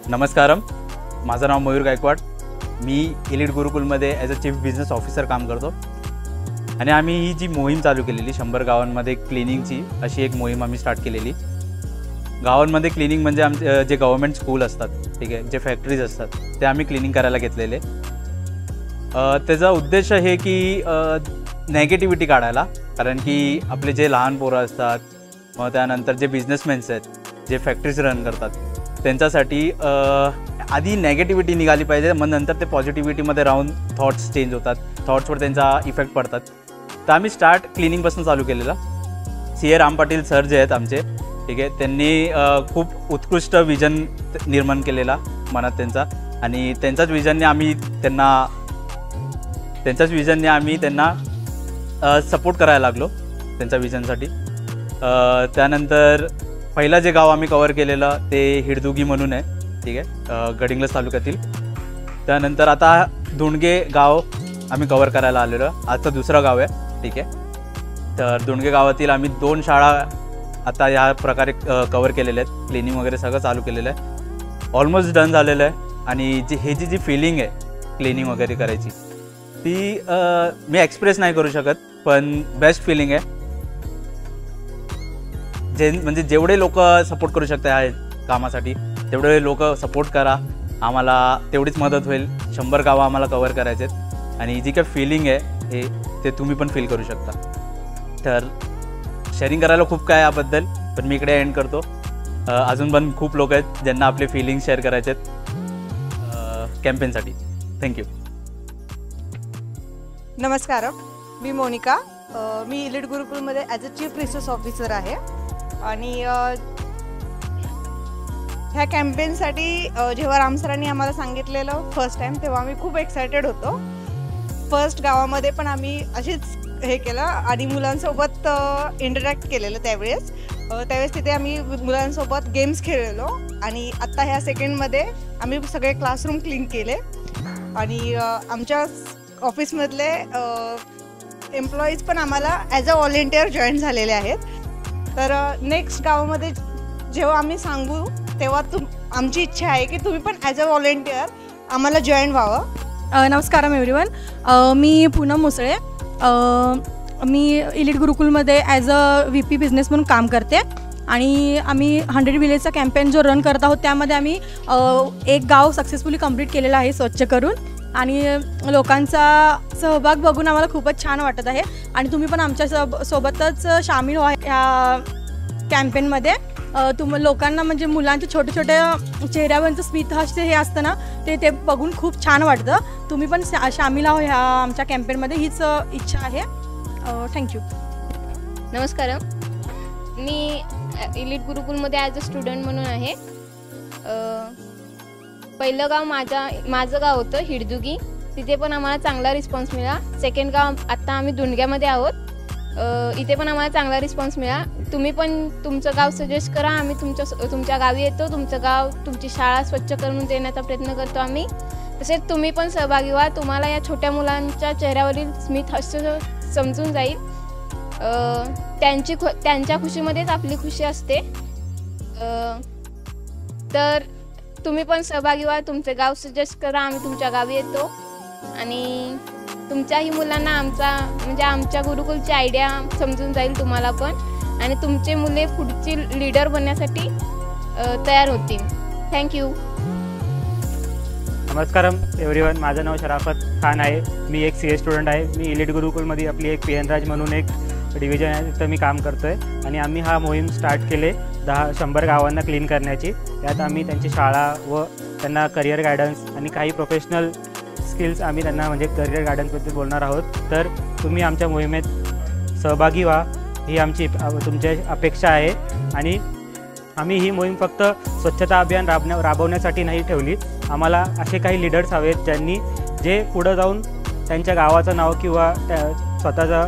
नमस्कारम, माझं नाव मयूर गायकवाड। मी एलिट गुरुकुलमध्ये as a chief business officer काम करतो आणि आम्ही ही जी मोहीम चालू केलेली 100 गावांमध्ये क्लिनिंगची, अशी एक मोहीम आम्ही स्टार्ट केलेली। गावांमध्ये क्लिनिंग म्हणजे आमचे जे गव्हर्नमेंट स्कूल असतात, ठीक आहे, जे फॅक्टरीज असतात, ते आम्ही क्लिनिंग करायला घेतलेले। त्याचा उद्देश आहे की नेगेटिव्हिटी काढायला, कारण की आपले जे लहान पोरं असतात, मग त्यानंतर जे बिझनेसमॅन्स आहेत, जे फॅक्टरीज रन करतात, त्यांच्यासाठी आधी नेगेटिव्हिटी निघाली पाहिजे, मग नंतर ते पॉझिटिव्हिटीमध्ये राहून थॉट्स चेंज होतात, थॉट्सवर त्यांचा इफेक्ट पडतात। तर आम्ही स्टार्ट क्लिनिंगपासून चालू केलेला। CA राम पाटील सर जे आहेत आमचे, ठीक आहे, त्यांनी खूप उत्कृष्ट विजन निर्माण केलेला मनात त्यांचा, आणि त्यांच्याच विजनने आम्ही त्यांना सपोर्ट करायला लागलो त्यांच्या विजनसाठी। त्यानंतर पहिला जे गाव आम्ही कव्हर केलेलं ते हिडदुगी म्हणून आहे, ठीक आहे, गडिंग्लज तालुक्यातील। त्यानंतर आता दुंडगे गाव आम्ही कव्हर करायला आलेलो, आजचं दुसरं गाव आहे, ठीक आहे। तर दुंडगे गावातील आम्ही 2 शाळा आता या प्रकारे कव्हर केलेल्या आहेत, क्लिनिंग वगैरे सगळं चालू केलेलं आहे, ऑलमोस्ट डन झालेलं आहे। आणि जी फिलिंग आहे क्लिनिंग वगैरे करायची, ती मी एक्सप्रेस नाही करू शकत, पण बेस्ट फिलिंग आहे। म्हणजे जेवढे लोक सपोर्ट करू शकते ह्या कामासाठी, तेवढे लोक सपोर्ट करा, आम्हाला तेवढीच मदत होईल। 100 गावं आम्हाला कव्हर करायचे आहेत आणि जी काय फिलिंग आहे ते तुम्ही पण फील करू शकता। तर शेअरिंग करायला खूप काय याबद्दल, पण मी इकडे एंड करतो। अजून पण खूप लोक आहेत ज्यांना आपले फिलिंग्स शेअर करायचे आहेत कॅम्पेनसाठी। थँक्यू। नमस्कार, मी मोनिका। मी एलिट गुरुकुलमध्ये as a chief resource officer आहे आणि ह्या कॅम्पेनसाठी जेव्हा राम सरांनी आम्हाला सांगितलेलं फर्स्ट टाईम, तेव्हा आम्ही खूप एक्सायटेड होतो। फर्स्ट गावामध्ये पण आम्ही अशीच हे केलं आणि मुलांसोबत इंटरॅक्ट केलेलं। त्यावेळेस तिथे आम्ही मुलांसोबत गेम्स खेळलेलो आणि आत्ता ह्या सेकंडमध्ये आम्ही सगळे क्लासरूम क्लीन केले आणि आमच्या ऑफिसमधले एम्प्लॉईज पण आम्हाला ॲज अ व्हॉलेंटियर जॉईन झालेले आहेत। तर नेक्स्ट गावामध्ये जेव्हा आम्ही सांगू तेव्हा आमची इच्छा आहे की तुम्ही पण ॲज अ व्हॉलेंटियर आम्हाला जॉईन व्हावं। नमस्कार एव्हरीवन, मी पूनम मुसळे। मी एलिट गुरुकुलमध्ये ॲज अ VP बिझनेस म्हणून काम करते आणि आम्ही 100 विलेजचा कॅम्पेन जो रन करत आहोत, त्यामध्ये आम्ही एक गाव सक्सेसफुली कंप्लीट केलेलं आहे स्वच्छ करून, आणि लोकांचा सहभाग बघून आम्हाला खूपच छान वाटत आहे आणि तुम्ही पण आमच्या सोबतच सामील व्हा ह्या कॅम्पेनमध्ये। लोकांना म्हणजे मुलांच्या छोट्या छोट्या चेहऱ्यावरचं स्मितहास्य हे असतं ना, ते बघून खूप छान वाटतं। तुम्ही पण सामील आहो ह्या आमच्या कॅम्पेनमध्ये, हीच इच्छा आहे। थँक्यू। नमस्कार, मी एलिट गुरुकुलमध्ये ॲज अ स्टुडंट म्हणून आहे। पहिलं गाव माझं गाव होतं हिडदुगी, तिथे पण आम्हाला चांगला रिस्पॉन्स मिळाला। सेकंड गाव आत्ता आम्ही दुंडग्यामध्ये आहोत, इथे पण आम्हाला चांगला रिस्पॉन्स मिळाला। तुम्ही पण तुमचं गाव सजेस्ट करा, आम्ही तुमच्या गावी येतो, तुमचं गाव, तुमची शाळा स्वच्छ करून देण्याचा प्रयत्न करतो आम्ही। तसेच तुम्ही पण सहभागी व्हा, तुम्हाला या छोट्या मुलांच्या चेहऱ्यावरील स्मित हास्य समजून जाईल। त्यांच्या खुशीमध्येच आपली खुशी असते। तर तुम्ही पण सहभागी व्हा, तुमचं गाव सजेस्ट करा, आम्ही तुमच्या गावी येतो आणि तुमच्याही मुलांना आमच्या गुरुकुलची आयडिया समजून जाईल तुम्हाला पण, आणि तुमचे मुले पुढची लीडर बनण्यासाठी तयार होतील। थँक्यू। नमस्कारम एव्हरीवन, माझं नाव शराफत खान आहे। मी एक CA स्टुडंट आहे। मी एलिट गुरुकुलमध्ये आपली एक PN राज म्हणून एक डिव्हिजन आहे, तिथं मी काम करतो आहे आणि आम्ही हा मोहीम स्टार्ट केले 100 गावांना क्लीन करण्याची। त्यात आम्ही त्यांची शाळा व त्यांना करिअर गायडन्स आणि काही प्रोफेशनल स्किल्स आम्ही त्यांना म्हणजे करिअर गायडन्सबद्दल बोलणार आहोत। तर तुम्ही आमच्या मोहिमेत सहभागी व्हा, ही आमची तुमची अपेक्षा आहे। आणि आम्ही ही मोहीम फक्त स्वच्छता अभियान राबवण्यासाठी नाही ठेवली, आम्हाला असे काही लीडर्स हवेत जे पुढं जाऊन त्यांच्या गावाचं नाव किंवा स्वतःचा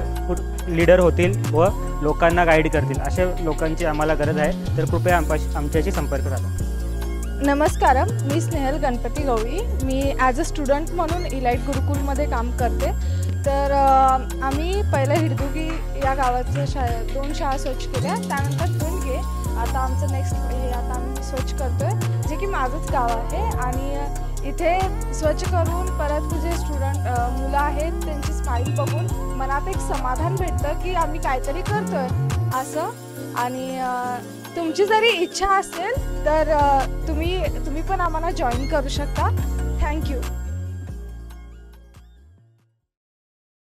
लीडर होतील व लोकांना गाईड करतील, अशा लोकांची आम्हाला गरज आहे। तर कृपया आमच्याशी संपर्क साधा। नमस्कार, मी स्नेहल गणपती गवळी। मी ॲज अ स्टुडंट म्हणून एलिट गुरुकुलमध्ये काम करते। तर आम्ही पहिलं हिडदुगी या गावाचं 2 शाळा स्वच्छ केल्या, त्यानंतर दुंडगे, आता आमचं नेक्स्ट आता आम्ही स्वच्छ करतोय, जे की माझंच गाव आहे. आणि इथे स्वच्छ करून परत जे स्टुडंट मुलं आहेत त्यांची स्माईल बघून मनात एक समाधान भेटतं की आम्ही काहीतरी करतोय असं. आणि तुमची जरी इच्छा असेल तर तुम्ही पण आम्हाला जॉईन करू शकता. थँक्यू.